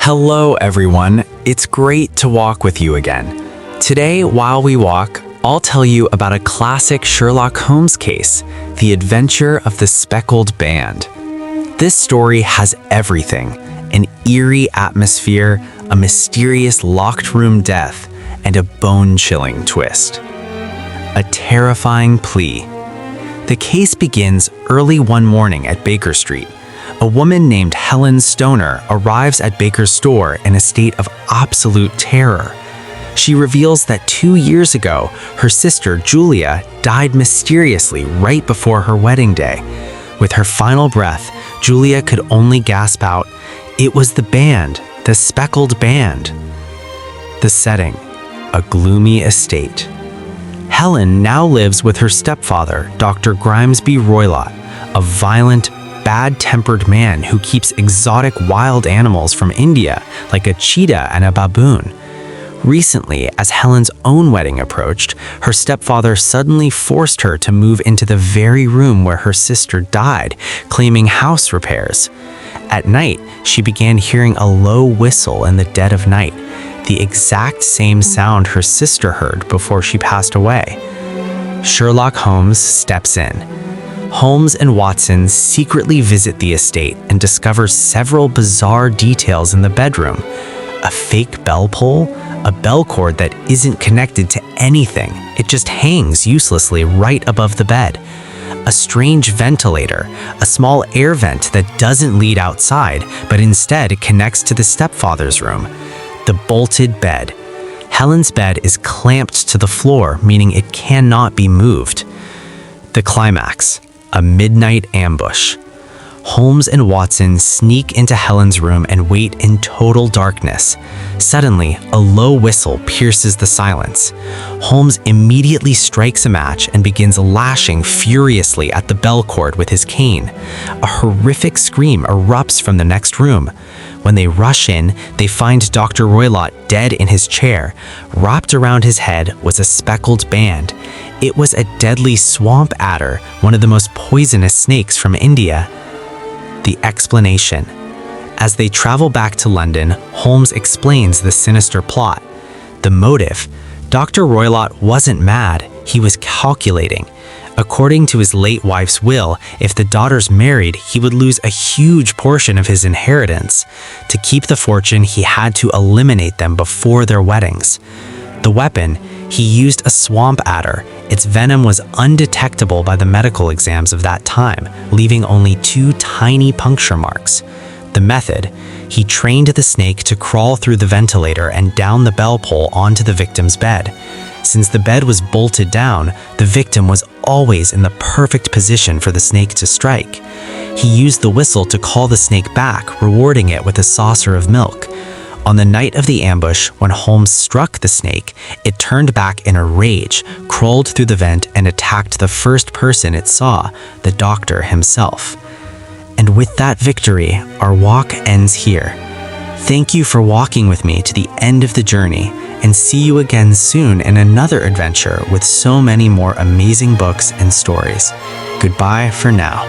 Hello everyone, it's great to walk with you again. Today, while we walk, I'll tell you about a classic Sherlock Holmes case, The Adventure of the Speckled Band. This story has everything: an eerie atmosphere, a mysterious locked room death, and a bone-chilling twist. A terrifying plea. The case begins early one morning at Baker Street. A woman named Helen Stoner arrives at Baker's store in a state of absolute terror. She reveals that 2 years ago, her sister Julia died mysteriously right before her wedding day. With her final breath, Julia could only gasp out, "It was the band, the Speckled Band." The setting: a gloomy estate. Helen now lives with her stepfather, Dr. Grimesby Roylott, a violent, bad-tempered man who keeps exotic wild animals from India, like a cheetah and a baboon. Recently, as Helen's own wedding approached, her stepfather suddenly forced her to move into the very room where her sister died, claiming house repairs. At night, she began hearing a low whistle in the dead of night, the exact same sound her sister heard before she passed away. Sherlock Holmes steps in. Holmes and Watson secretly visit the estate and discover several bizarre details in the bedroom. A fake bell pull, a bell cord that isn't connected to anything. It just hangs uselessly right above the bed. A strange ventilator, a small air vent that doesn't lead outside, but instead connects to the stepfather's room. The bolted bed. Helen's bed is clamped to the floor, meaning it cannot be moved. The climax: a midnight ambush. Holmes and Watson sneak into Helen's room and wait in total darkness. Suddenly, a low whistle pierces the silence. Holmes immediately strikes a match and begins lashing furiously at the bell cord with his cane. A horrific scream erupts from the next room. When they rush in, they find Dr. Roylott dead in his chair. Wrapped around his head was a speckled band. It was a deadly swamp adder, one of the most poisonous snakes from India. The explanation. As they travel back to London, Holmes explains the sinister plot. The motive: Dr. Roylott wasn't mad, he was calculating. According to his late wife's will, if the daughters married, he would lose a huge portion of his inheritance. To keep the fortune, he had to eliminate them before their weddings. The weapon: he used a swamp adder. Its venom was undetectable by the medical exams of that time, leaving only 2 tiny puncture marks. The method: he trained the snake to crawl through the ventilator and down the bell pull onto the victim's bed. Since the bed was bolted down, the victim was always in the perfect position for the snake to strike. He used the whistle to call the snake back, rewarding it with a saucer of milk. On the night of the ambush, when Holmes struck the snake, it turned back in a rage, crawled through the vent, and attacked the first person it saw, the doctor himself. And with that victory, our walk ends here. Thank you for walking with me to the end of the journey, and see you again soon in another adventure with so many more amazing books and stories. Goodbye for now.